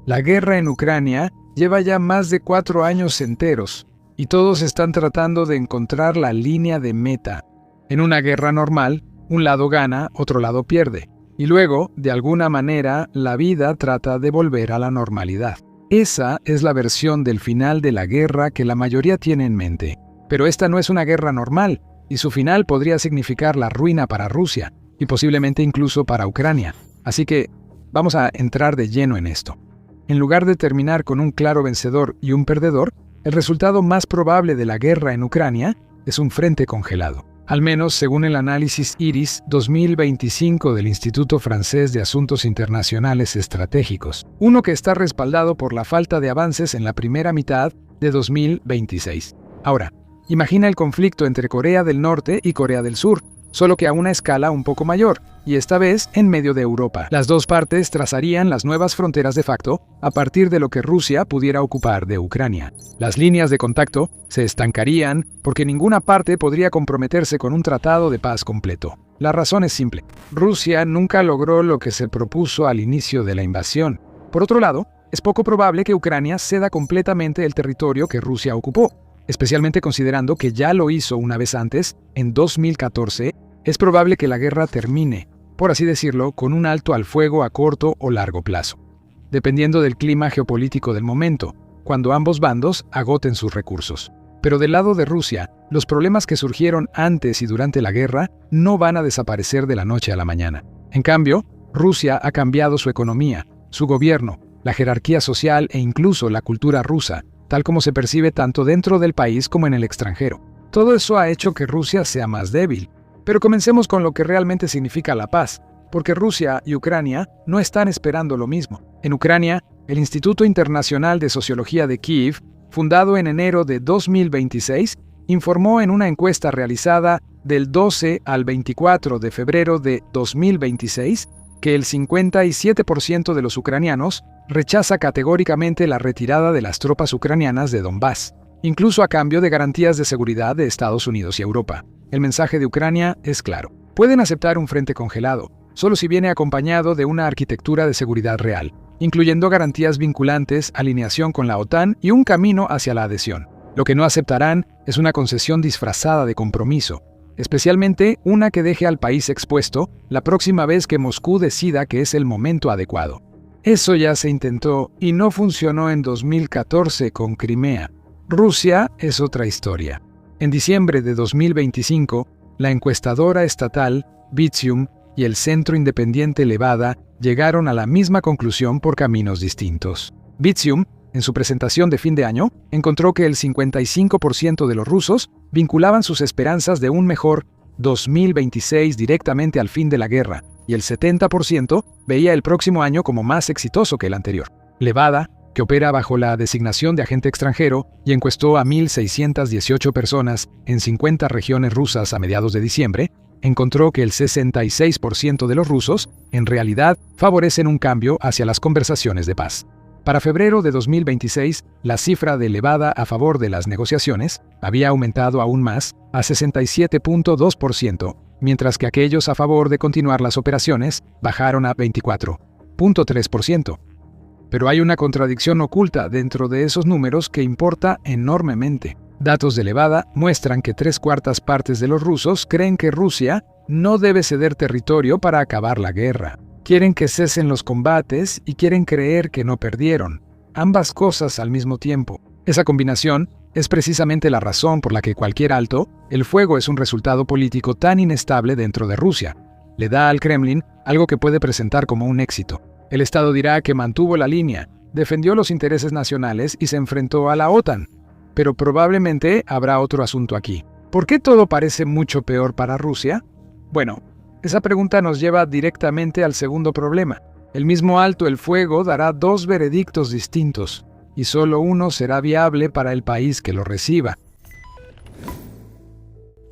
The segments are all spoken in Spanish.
La guerra en Ucrania lleva ya más de 4 años enteros, y todos están tratando de encontrar la línea de meta. En una guerra normal, un lado gana, otro lado pierde, y luego, de alguna manera, la vida trata de volver a la normalidad. Esa es la versión del final de la guerra que la mayoría tiene en mente. Pero esta no es una guerra normal, y su final podría significar la ruina para Rusia, y posiblemente incluso para Ucrania. Así que vamos a entrar de lleno en esto. En lugar de terminar con un claro vencedor y un perdedor, el resultado más probable de la guerra en Ucrania es un frente congelado. Al menos según el análisis IRIS 2025 del Instituto Francés de Asuntos Internacionales Estratégicos, uno que está respaldado por la falta de avances en la primera mitad de 2026. Ahora, imagina el conflicto entre Corea del Norte y Corea del Sur, solo que a una escala un poco mayor, y esta vez en medio de Europa. Las dos partes trazarían las nuevas fronteras de facto a partir de lo que Rusia pudiera ocupar de Ucrania. Las líneas de contacto se estancarían porque ninguna parte podría comprometerse con un tratado de paz completo. La razón es simple. Rusia nunca logró lo que se propuso al inicio de la invasión. Por otro lado, es poco probable que Ucrania ceda completamente el territorio que Rusia ocupó, especialmente considerando que ya lo hizo una vez antes, en 2014. Es probable que la guerra termine, por así decirlo, con un alto al fuego a corto o largo plazo, dependiendo del clima geopolítico del momento, cuando ambos bandos agoten sus recursos. Pero del lado de Rusia, los problemas que surgieron antes y durante la guerra no van a desaparecer de la noche a la mañana. En cambio, Rusia ha cambiado su economía, su gobierno, la jerarquía social e incluso la cultura rusa, tal como se percibe tanto dentro del país como en el extranjero. Todo eso ha hecho que Rusia sea más débil. Pero comencemos con lo que realmente significa la paz, porque Rusia y Ucrania no están esperando lo mismo. En Ucrania, el Instituto Internacional de Sociología de Kiev, fundado en enero de 2026, informó en una encuesta realizada del 12 al 24 de febrero de 2026 que el 57% de los ucranianos rechaza categóricamente la retirada de las tropas ucranianas de Donbass, incluso a cambio de garantías de seguridad de Estados Unidos y Europa. El mensaje de Ucrania es claro. Pueden aceptar un frente congelado, solo si viene acompañado de una arquitectura de seguridad real, incluyendo garantías vinculantes, alineación con la OTAN y un camino hacia la adhesión. Lo que no aceptarán es una concesión disfrazada de compromiso, especialmente una que deje al país expuesto la próxima vez que Moscú decida que es el momento adecuado. Eso ya se intentó y no funcionó en 2014 con Crimea. Rusia es otra historia. En diciembre de 2025, la encuestadora estatal Bizum y el centro independiente Levada llegaron a la misma conclusión por caminos distintos. Bizum, en su presentación de fin de año, encontró que el 55% de los rusos vinculaban sus esperanzas de un mejor 2026 directamente al fin de la guerra, y el 70% veía el próximo año como más exitoso que el anterior. Levada, que opera bajo la designación de agente extranjero y encuestó a 1.618 personas en 50 regiones rusas a mediados de diciembre, encontró que el 66% de los rusos, en realidad, favorecen un cambio hacia las conversaciones de paz. Para febrero de 2026, la cifra de Levada a favor de las negociaciones había aumentado aún más a 67.2%, mientras que aquellos a favor de continuar las operaciones bajaron a 24.3%. Pero hay una contradicción oculta dentro de esos números que importa enormemente. Datos de Levada muestran que 3/4 partes de los rusos creen que Rusia no debe ceder territorio para acabar la guerra. Quieren que cesen los combates y quieren creer que no perdieron. Ambas cosas al mismo tiempo. Esa combinación es precisamente la razón por la que cualquier alto, el fuego es un resultado político tan inestable dentro de Rusia. Le da al Kremlin algo que puede presentar como un éxito. El Estado dirá que mantuvo la línea, defendió los intereses nacionales y se enfrentó a la OTAN. Pero probablemente habrá otro asunto aquí. ¿Por qué todo parece mucho peor para Rusia? Bueno, esa pregunta nos lleva directamente al segundo problema. El mismo alto el fuego dará 2 veredictos distintos, y solo uno será viable para el país que lo reciba.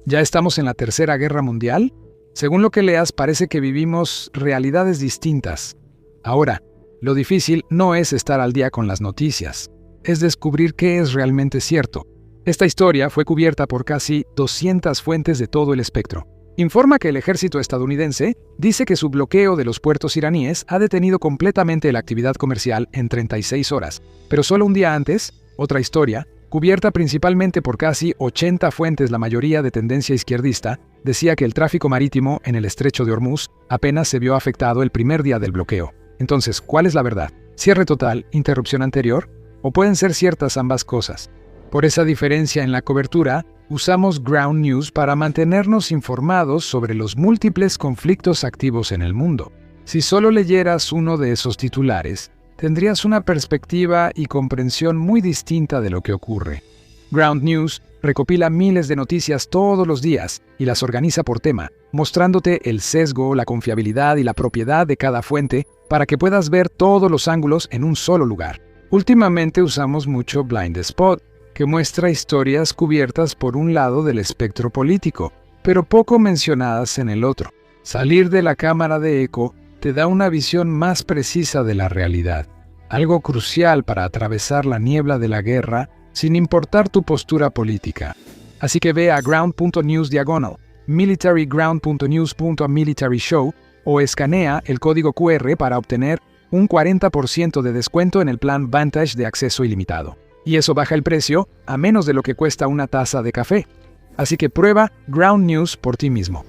¿Ya estamos en la Tercera Guerra Mundial? Según lo que leas, parece que vivimos realidades distintas. Ahora, lo difícil no es estar al día con las noticias, es descubrir qué es realmente cierto. Esta historia fue cubierta por casi 200 fuentes de todo el espectro. informa que el ejército estadounidense dice que su bloqueo de los puertos iraníes ha detenido completamente la actividad comercial en 36 horas, pero solo un día antes, otra historia, cubierta principalmente por casi 80 fuentes, la mayoría de tendencia izquierdista, decía que el tráfico marítimo en el estrecho de Hormuz apenas se vio afectado el primer día del bloqueo. Entonces, ¿cuál es la verdad? ¿Cierre total, interrupción anterior? ¿O pueden ser ciertas ambas cosas? Por esa diferencia en la cobertura, usamos Ground News para mantenernos informados sobre los múltiples conflictos activos en el mundo. Si solo leyeras uno de esos titulares, tendrías una perspectiva y comprensión muy distinta de lo que ocurre. Ground News recopila miles de noticias todos los días y las organiza por tema, mostrándote el sesgo, la confiabilidad y la propiedad de cada fuente para que puedas ver todos los ángulos en un solo lugar. Últimamente usamos mucho Blind Spot, que muestra historias cubiertas por un lado del espectro político, pero poco mencionadas en el otro. Salir de la cámara de eco te da una visión más precisa de la realidad, algo crucial para atravesar la niebla de la guerra sin importar tu postura política. Así que ve a ground.news/militaryground.news.militaryShow o escanea el código QR para obtener un 40% de descuento en el plan Vantage de acceso ilimitado. Y eso baja el precio a menos de lo que cuesta una taza de café. Así que prueba Ground News por ti mismo.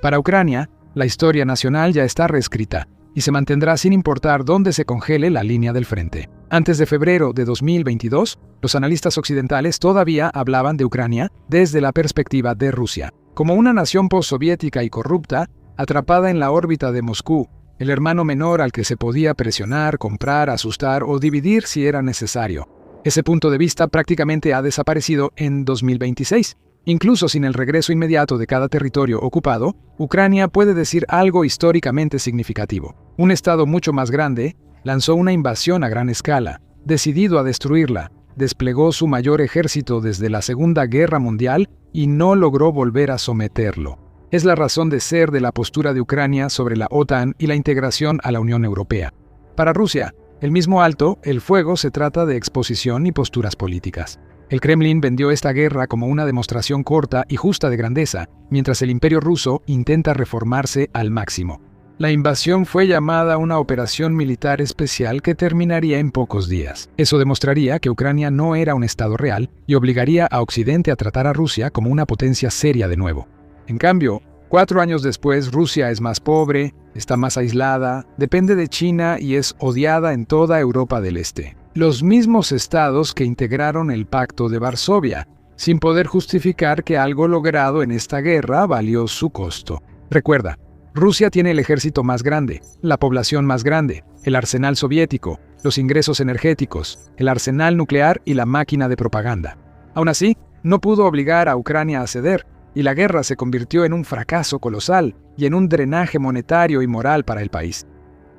Para Ucrania, la historia nacional ya está reescrita y se mantendrá sin importar dónde se congele la línea del frente. Antes de febrero de 2022, los analistas occidentales todavía hablaban de Ucrania desde la perspectiva de Rusia, como una nación postsoviética y corrupta, atrapada en la órbita de Moscú, el hermano menor al que se podía presionar, comprar, asustar o dividir si era necesario. Ese punto de vista prácticamente ha desaparecido en 2026. Incluso sin el regreso inmediato de cada territorio ocupado, Ucrania puede decir algo históricamente significativo. Un estado mucho más grande lanzó una invasión a gran escala, decidido a destruirla, desplegó su mayor ejército desde la Segunda Guerra Mundial y no logró volver a someterlo. Es la razón de ser de la postura de Ucrania sobre la OTAN y la integración a la Unión Europea. Para Rusia, el mismo alto el fuego se trata de exposición y posturas políticas. El Kremlin vendió esta guerra como una demostración corta y justa de grandeza, mientras el Imperio ruso intenta reformarse al máximo. La invasión fue llamada una operación militar especial que terminaría en pocos días. Eso demostraría que Ucrania no era un estado real y obligaría a Occidente a tratar a Rusia como una potencia seria de nuevo. En cambio, 4 años después, Rusia es más pobre, está más aislada, depende de China y es odiada en toda Europa del Este. Los mismos estados que integraron el Pacto de Varsovia, sin poder justificar que algo logrado en esta guerra valió su costo. Recuerda, Rusia tiene el ejército más grande, la población más grande, el arsenal soviético, los ingresos energéticos, el arsenal nuclear y la máquina de propaganda. Aún así, no pudo obligar a Ucrania a ceder, y la guerra se convirtió en un fracaso colosal y en un drenaje monetario y moral para el país.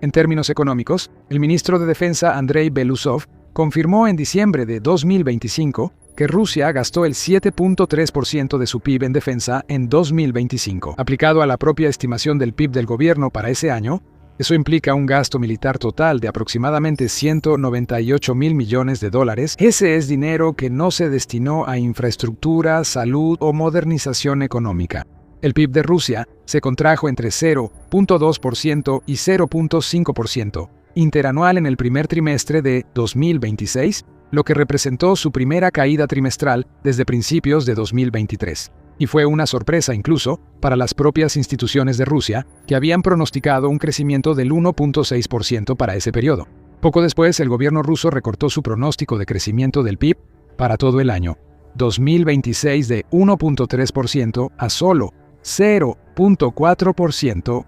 En términos económicos, el ministro de Defensa Andrei Belousov confirmó en diciembre de 2025 que Rusia gastó el 7.3% de su PIB en defensa en 2025. Aplicado a la propia estimación del PIB del gobierno para ese año, eso implica un gasto militar total de aproximadamente $198 mil millones. Ese es dinero que no se destinó a infraestructura, salud o modernización económica. El PIB de Rusia se contrajo entre 0.2% y 0.5% interanual en el primer trimestre de 2026, lo que representó su primera caída trimestral desde principios de 2023. Y fue una sorpresa incluso para las propias instituciones de Rusia, que habían pronosticado un crecimiento del 1.6% para ese periodo. Poco después, el gobierno ruso recortó su pronóstico de crecimiento del PIB para todo el año 2026 de 1.3% a solo 0.4%.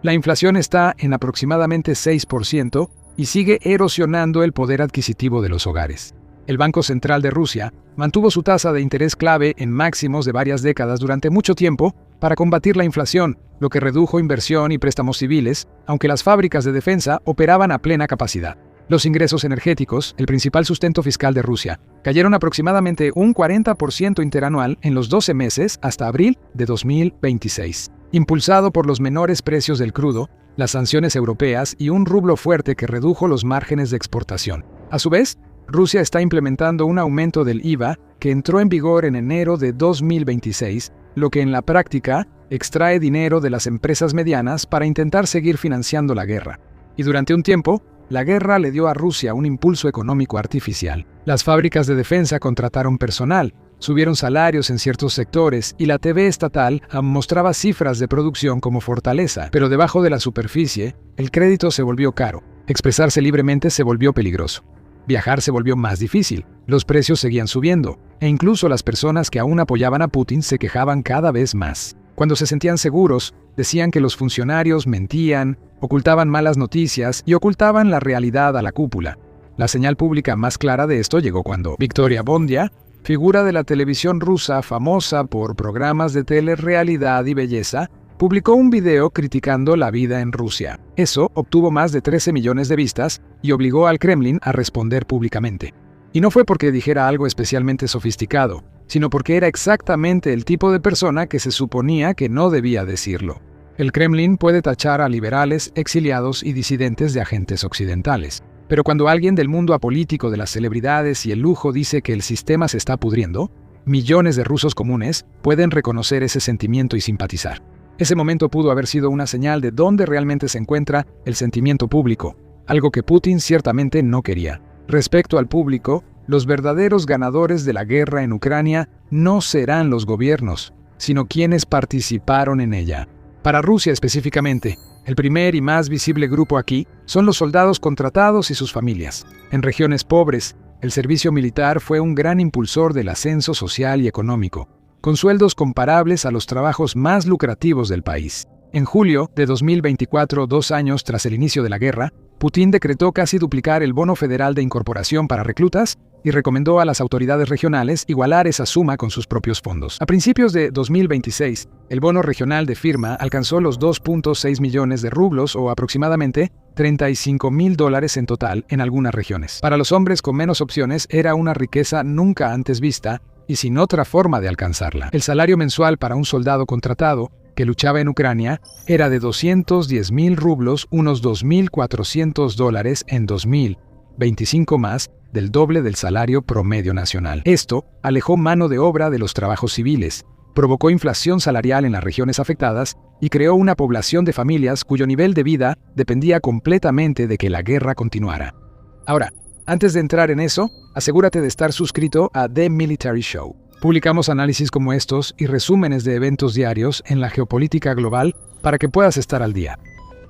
La inflación está en aproximadamente 6% y sigue erosionando el poder adquisitivo de los hogares. El Banco Central de Rusia mantuvo su tasa de interés clave en máximos de varias décadas durante mucho tiempo para combatir la inflación, lo que redujo inversión y préstamos civiles, aunque las fábricas de defensa operaban a plena capacidad. Los ingresos energéticos, el principal sustento fiscal de Rusia, cayeron aproximadamente un 40% interanual en los 12 meses hasta abril de 2026. Impulsado por los menores precios del crudo, las sanciones europeas y un rublo fuerte que redujo los márgenes de exportación. A su vez, Rusia está implementando un aumento del IVA que entró en vigor en enero de 2026, lo que en la práctica extrae dinero de las empresas medianas para intentar seguir financiando la guerra. Y durante un tiempo, la guerra le dio a Rusia un impulso económico artificial. Las fábricas de defensa contrataron personal, subieron salarios en ciertos sectores y la TV estatal mostraba cifras de producción como fortaleza, pero debajo de la superficie, el crédito se volvió caro, expresarse libremente se volvió peligroso, viajar se volvió más difícil, los precios seguían subiendo, e incluso las personas que aún apoyaban a Putin se quejaban cada vez más. Cuando se sentían seguros, decían que los funcionarios mentían, ocultaban malas noticias y ocultaban la realidad a la cúpula. La señal pública más clara de esto llegó cuando Victoria Bondia, figura de la televisión rusa famosa por programas de telerrealidad y belleza, publicó un video criticando la vida en Rusia. Eso obtuvo más de 13 millones de vistas y obligó al Kremlin a responder públicamente. Y no fue porque dijera algo especialmente sofisticado, sino porque era exactamente el tipo de persona que se suponía que no debía decirlo. El Kremlin puede tachar a liberales, exiliados y disidentes de agentes occidentales. Pero cuando alguien del mundo apolítico de las celebridades y el lujo dice que el sistema se está pudriendo, millones de rusos comunes pueden reconocer ese sentimiento y simpatizar. Ese momento pudo haber sido una señal de dónde realmente se encuentra el sentimiento público, algo que Putin ciertamente no quería. Respecto al público, los verdaderos ganadores de la guerra en Ucrania no serán los gobiernos, sino quienes participaron en ella. Para Rusia específicamente, el primer y más visible grupo aquí son los soldados contratados y sus familias. En regiones pobres, el servicio militar fue un gran impulsor del ascenso social y económico, con sueldos comparables a los trabajos más lucrativos del país. En julio de 2024, 2 años tras el inicio de la guerra, Putin decretó casi duplicar el bono federal de incorporación para reclutas y recomendó a las autoridades regionales igualar esa suma con sus propios fondos. A principios de 2026, el bono regional de firma alcanzó los 2.6 millones de rublos o aproximadamente $35,000 en total en algunas regiones. Para los hombres con menos opciones era una riqueza nunca antes vista y sin otra forma de alcanzarla. El salario mensual para un soldado contratado que luchaba en Ucrania era de 210,000 rublos, unos $2,400 en 2025 más del doble del salario promedio nacional. Esto alejó mano de obra de los trabajos civiles, provocó inflación salarial en las regiones afectadas y creó una población de familias cuyo nivel de vida dependía completamente de que la guerra continuara. Ahora, antes de entrar en eso, asegúrate de estar suscrito a The Military Show. Publicamos análisis como estos y resúmenes de eventos diarios en la geopolítica global para que puedas estar al día.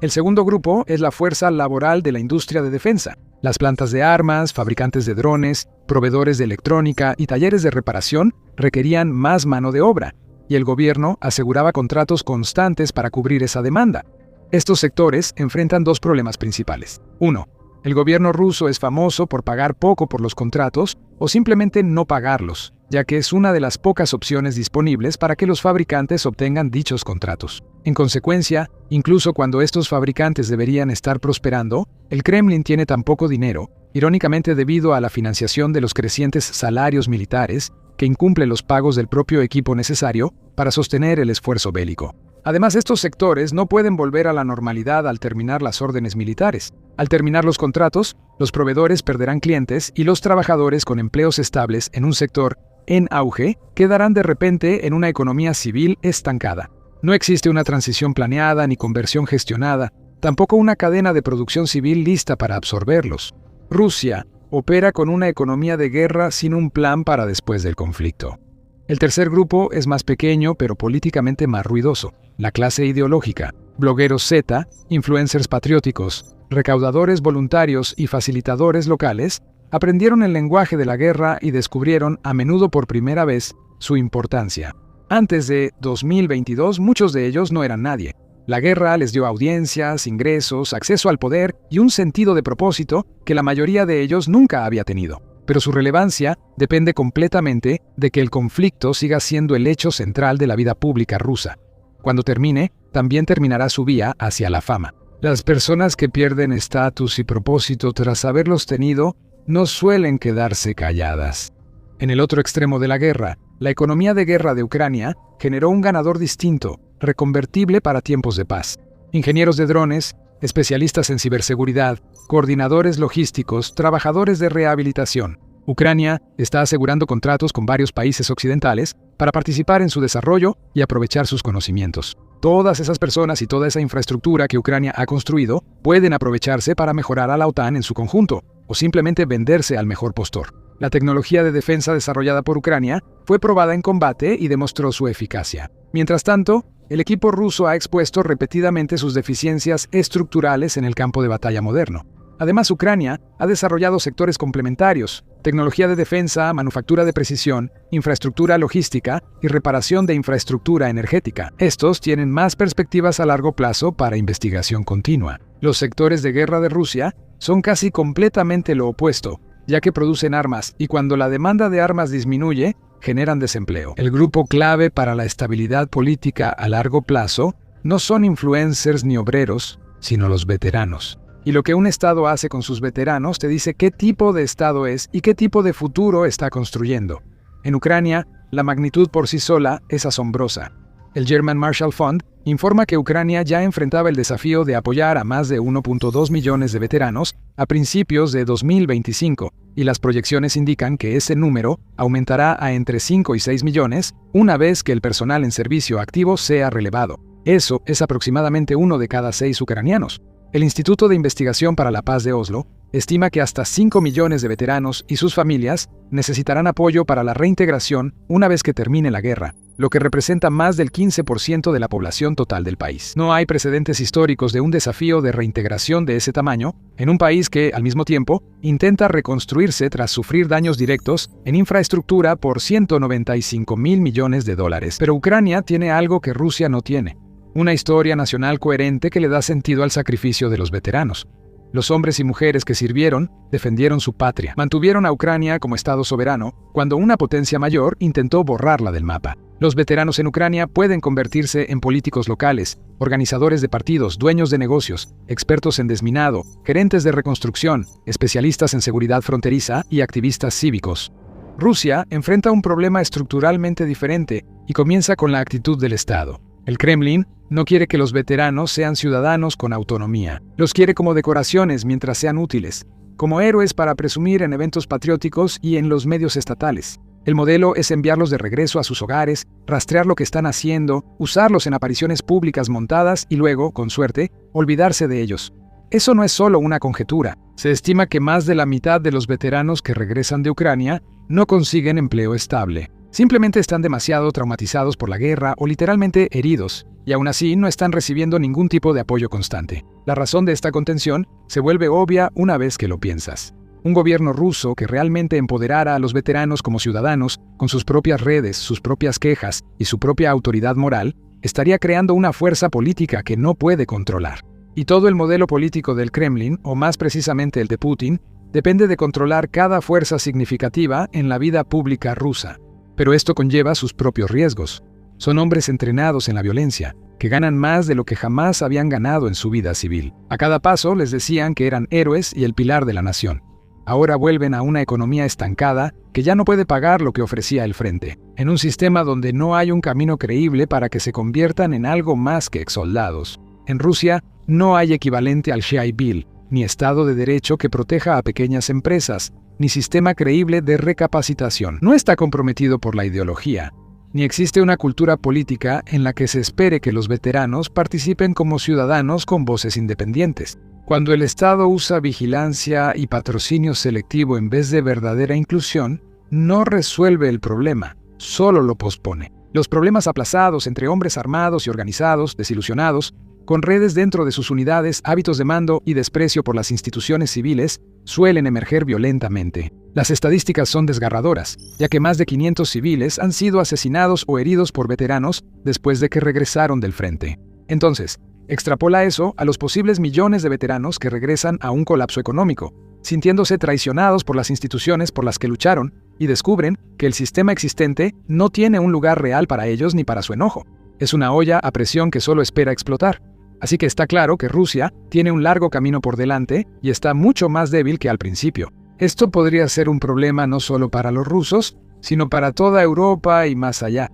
El segundo grupo es la fuerza laboral de la industria de defensa. Las plantas de armas, fabricantes de drones, proveedores de electrónica y talleres de reparación requerían más mano de obra, y el gobierno aseguraba contratos constantes para cubrir esa demanda. Estos sectores enfrentan dos problemas principales. 1. El gobierno ruso es famoso por pagar poco por los contratos o simplemente no pagarlos, ya que es una de las pocas opciones disponibles para que los fabricantes obtengan dichos contratos. En consecuencia, incluso cuando estos fabricantes deberían estar prosperando, el Kremlin tiene tan poco dinero, irónicamente debido a la financiación de los crecientes salarios militares, que incumple los pagos del propio equipo necesario para sostener el esfuerzo bélico. Además, estos sectores no pueden volver a la normalidad al terminar las órdenes militares. Al terminar los contratos, los proveedores perderán clientes y los trabajadores con empleos estables en un sector en auge quedarán de repente en una economía civil estancada. No existe una transición planeada ni conversión gestionada, tampoco una cadena de producción civil lista para absorberlos. Rusia opera con una economía de guerra sin un plan para después del conflicto. El tercer grupo es más pequeño pero políticamente más ruidoso, la clase ideológica, blogueros Z, influencers patrióticos, recaudadores voluntarios y facilitadores locales, aprendieron el lenguaje de la guerra y descubrieron, a menudo por primera vez, su importancia. Antes de 2022, muchos de ellos no eran nadie. La guerra les dio audiencias, ingresos, acceso al poder y un sentido de propósito que la mayoría de ellos nunca había tenido. Pero su relevancia depende completamente de que el conflicto siga siendo el hecho central de la vida pública rusa. Cuando termine, también terminará su vía hacia la fama. Las personas que pierden estatus y propósito tras haberlos tenido no suelen quedarse calladas. En el otro extremo de la guerra, la economía de guerra de Ucrania generó un ganador distinto, reconvertible para tiempos de paz. Ingenieros de drones, especialistas en ciberseguridad, coordinadores logísticos, trabajadores de rehabilitación. Ucrania está asegurando contratos con varios países occidentales para participar en su desarrollo y aprovechar sus conocimientos. Todas esas personas y toda esa infraestructura que Ucrania ha construido pueden aprovecharse para mejorar a la OTAN en su conjunto, o simplemente venderse al mejor postor. La tecnología de defensa desarrollada por Ucrania fue probada en combate y demostró su eficacia. Mientras tanto, el equipo ruso ha expuesto repetidamente sus deficiencias estructurales en el campo de batalla moderno. Además, Ucrania ha desarrollado sectores complementarios: tecnología de defensa, manufactura de precisión, infraestructura logística y reparación de infraestructura energética. Estos tienen más perspectivas a largo plazo para investigación continua. Los sectores de guerra de Rusia son casi completamente lo opuesto, ya que producen armas y cuando la demanda de armas disminuye, generan desempleo. El grupo clave para la estabilidad política a largo plazo no son influencers ni obreros, sino los veteranos. Y lo que un Estado hace con sus veteranos te dice qué tipo de Estado es y qué tipo de futuro está construyendo. En Ucrania, la magnitud por sí sola es asombrosa. El German Marshall Fund informa que Ucrania ya enfrentaba el desafío de apoyar a más de 1.2 millones de veteranos a principios de 2025, y las proyecciones indican que ese número aumentará a entre 5 y 6 millones una vez que el personal en servicio activo sea relevado. Eso es aproximadamente 1 de cada 6 ucranianos. El Instituto de Investigación para la Paz de Oslo estima que hasta 5 millones de veteranos y sus familias necesitarán apoyo para la reintegración una vez que termine la guerra, lo que representa más del 15% de la población total del país. No hay precedentes históricos de un desafío de reintegración de ese tamaño en un país que, al mismo tiempo, intenta reconstruirse tras sufrir daños directos en infraestructura por 195.000 millones de dólares. Pero Ucrania tiene algo que Rusia no tiene: una historia nacional coherente que le da sentido al sacrificio de los veteranos. Los hombres y mujeres que sirvieron defendieron su patria, mantuvieron a Ucrania como Estado soberano cuando una potencia mayor intentó borrarla del mapa. Los veteranos en Ucrania pueden convertirse en políticos locales, organizadores de partidos, dueños de negocios, expertos en desminado, gerentes de reconstrucción, especialistas en seguridad fronteriza y activistas cívicos. Rusia enfrenta un problema estructuralmente diferente y comienza con la actitud del Estado. El Kremlin no quiere que los veteranos sean ciudadanos con autonomía. Los quiere como decoraciones mientras sean útiles, como héroes para presumir en eventos patrióticos y en los medios estatales. El modelo es enviarlos de regreso a sus hogares, rastrear lo que están haciendo, usarlos en apariciones públicas montadas y luego, con suerte, olvidarse de ellos. Eso no es solo una conjetura. Se estima que más de la mitad de los veteranos que regresan de Ucrania no consiguen empleo estable. Simplemente están demasiado traumatizados por la guerra o literalmente heridos, y aún así no están recibiendo ningún tipo de apoyo constante. La razón de esta contención se vuelve obvia una vez que lo piensas. Un gobierno ruso que realmente empoderara a los veteranos como ciudadanos, con sus propias redes, sus propias quejas y su propia autoridad moral, estaría creando una fuerza política que no puede controlar. Y todo el modelo político del Kremlin, o más precisamente el de Putin, depende de controlar cada fuerza significativa en la vida pública rusa. Pero esto conlleva sus propios riesgos. Son hombres entrenados en la violencia, que ganan más de lo que jamás habían ganado en su vida civil. A cada paso les decían que eran héroes y el pilar de la nación. Ahora vuelven a una economía estancada que ya no puede pagar lo que ofrecía el frente, en un sistema donde no hay un camino creíble para que se conviertan en algo más que exsoldados. En Rusia no hay equivalente al Shai Bill, ni Estado de Derecho que proteja a pequeñas empresas, ni sistema creíble de recapacitación. No está comprometido por la ideología, ni existe una cultura política en la que se espere que los veteranos participen como ciudadanos con voces independientes. Cuando el Estado usa vigilancia y patrocinio selectivo en vez de verdadera inclusión, no resuelve el problema, solo lo pospone. Los problemas aplazados entre hombres armados y organizados, desilusionados, con redes dentro de sus unidades, hábitos de mando y desprecio por las instituciones civiles, suelen emerger violentamente. Las estadísticas son desgarradoras, ya que más de 500 civiles han sido asesinados o heridos por veteranos después de que regresaron del frente. Entonces, extrapola eso a los posibles millones de veteranos que regresan a un colapso económico, sintiéndose traicionados por las instituciones por las que lucharon, y descubren que el sistema existente no tiene un lugar real para ellos ni para su enojo. Es una olla a presión que solo espera explotar. Así que está claro que Rusia tiene un largo camino por delante y está mucho más débil que al principio. Esto podría ser un problema no solo para los rusos, sino para toda Europa y más allá.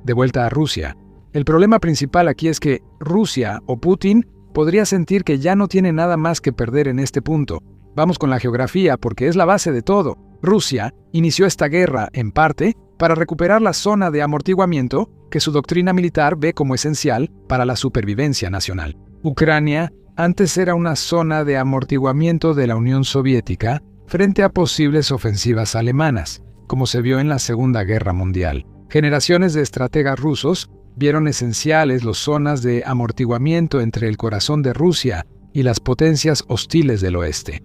De vuelta a Rusia. El problema principal aquí es que Rusia o Putin podría sentir que ya no tiene nada más que perder en este punto. Vamos con la geografía porque es la base de todo. Rusia inició esta guerra, en parte, para recuperar la zona de amortiguamiento que su doctrina militar ve como esencial para la supervivencia nacional. Ucrania antes era una zona de amortiguamiento de la Unión Soviética frente a posibles ofensivas alemanas, como se vio en la Segunda Guerra Mundial. Generaciones de estrategas rusos vieron esenciales las zonas de amortiguamiento entre el corazón de Rusia y las potencias hostiles del oeste.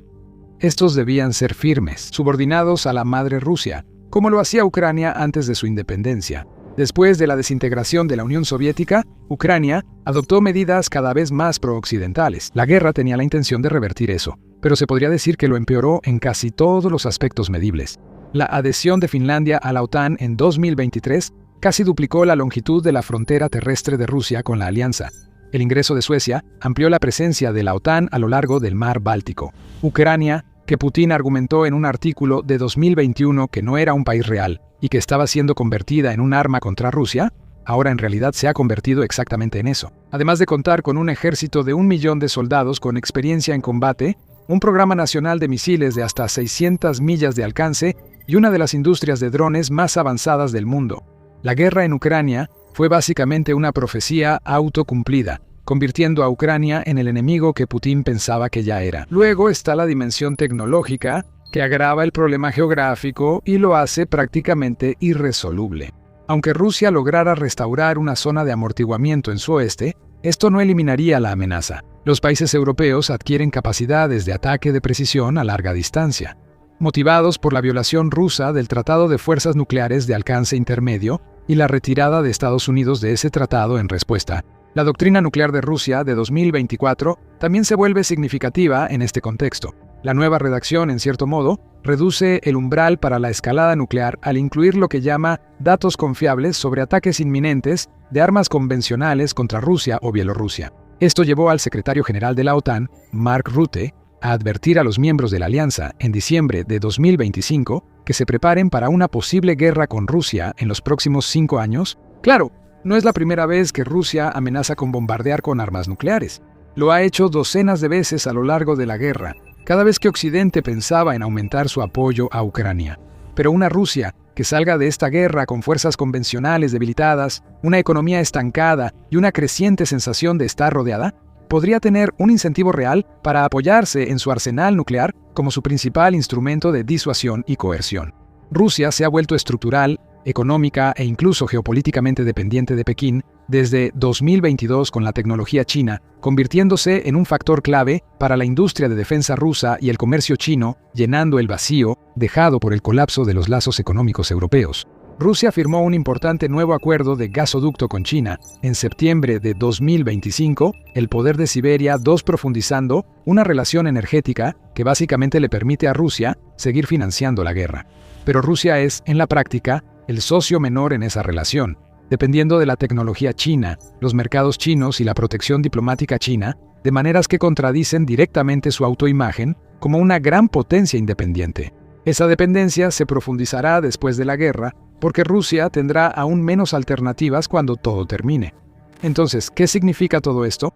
Estos debían ser firmes, subordinados a la madre Rusia, como lo hacía Ucrania antes de su independencia. Después de la desintegración de la Unión Soviética, Ucrania adoptó medidas cada vez más pro-occidentales. La guerra tenía la intención de revertir eso, pero se podría decir que lo empeoró en casi todos los aspectos medibles. La adhesión de Finlandia a la OTAN en 2023 casi duplicó la longitud de la frontera terrestre de Rusia con la alianza. El ingreso de Suecia amplió la presencia de la OTAN a lo largo del mar Báltico. Ucrania, que Putin argumentó en un artículo de 2021 que no era un país real y que estaba siendo convertida en un arma contra Rusia, ahora en realidad se ha convertido exactamente en eso. Además de contar con un ejército de 1 millón de soldados con experiencia en combate, un programa nacional de misiles de hasta 600 millas de alcance y una de las industrias de drones más avanzadas del mundo. La guerra en Ucrania fue básicamente una profecía autocumplida, convirtiendo a Ucrania en el enemigo que Putin pensaba que ya era. Luego está la dimensión tecnológica, que agrava el problema geográfico y lo hace prácticamente irresoluble. Aunque Rusia lograra restaurar una zona de amortiguamiento en su oeste, esto no eliminaría la amenaza. Los países europeos adquieren capacidades de ataque de precisión a larga distancia, motivados por la violación rusa del Tratado de Fuerzas Nucleares de Alcance Intermedio y la retirada de Estados Unidos de ese tratado en respuesta. La doctrina nuclear de Rusia de 2024 también se vuelve significativa en este contexto. La nueva redacción, en cierto modo, reduce el umbral para la escalada nuclear al incluir lo que llama datos confiables sobre ataques inminentes de armas convencionales contra Rusia o Bielorrusia. Esto llevó al secretario general de la OTAN, Mark Rutte, a advertir a los miembros de la alianza en diciembre de 2025 que se preparen para una posible guerra con Rusia en los próximos 5 años. Claro, no es la primera vez que Rusia amenaza con bombardear con armas nucleares. Lo ha hecho docenas de veces a lo largo de la guerra, cada vez que Occidente pensaba en aumentar su apoyo a Ucrania. Pero una Rusia que salga de esta guerra con fuerzas convencionales debilitadas, una economía estancada y una creciente sensación de estar rodeada, podría tener un incentivo real para apoyarse en su arsenal nuclear como su principal instrumento de disuasión y coerción. Rusia se ha vuelto estructural, económica e incluso geopolíticamente dependiente de Pekín desde 2022 con la tecnología china, convirtiéndose en un factor clave para la industria de defensa rusa y el comercio chino, llenando el vacío dejado por el colapso de los lazos económicos europeos. Rusia firmó un importante nuevo acuerdo de gasoducto con China en septiembre de 2025, el poder de Siberia 2 profundizando una relación energética que básicamente le permite a Rusia seguir financiando la guerra. Pero Rusia es, en la práctica, el socio menor en esa relación, dependiendo de la tecnología china, los mercados chinos y la protección diplomática china, de maneras que contradicen directamente su autoimagen como una gran potencia independiente. Esa dependencia se profundizará después de la guerra, porque Rusia tendrá aún menos alternativas cuando todo termine. Entonces, ¿qué significa todo esto?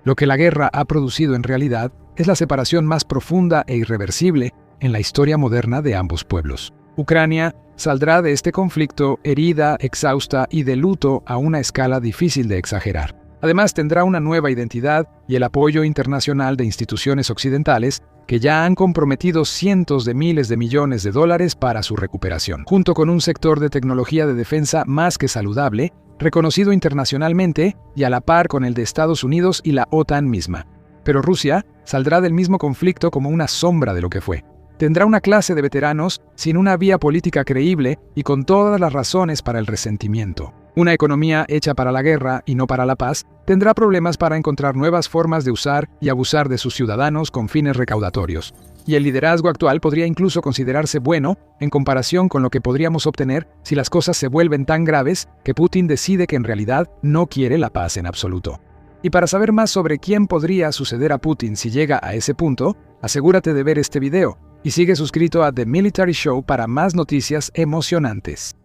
Lo que la guerra ha producido en realidad es la separación más profunda e irreversible en la historia moderna de ambos pueblos. Ucrania saldrá de este conflicto herida, exhausta y de luto a una escala difícil de exagerar. Además, tendrá una nueva identidad y el apoyo internacional de instituciones occidentales que ya han comprometido cientos de miles de millones de dólares para su recuperación, junto con un sector de tecnología de defensa más que saludable, reconocido internacionalmente y a la par con el de Estados Unidos y la OTAN misma. Pero Rusia saldrá del mismo conflicto como una sombra de lo que fue. Tendrá una clase de veteranos sin una vía política creíble y con todas las razones para el resentimiento. Una economía hecha para la guerra y no para la paz tendrá problemas para encontrar nuevas formas de usar y abusar de sus ciudadanos con fines recaudatorios. Y el liderazgo actual podría incluso considerarse bueno en comparación con lo que podríamos obtener si las cosas se vuelven tan graves que Putin decide que en realidad no quiere la paz en absoluto. Y para saber más sobre quién podría suceder a Putin si llega a ese punto, asegúrate de ver este video y sigue suscrito a The Military Show para más noticias emocionantes.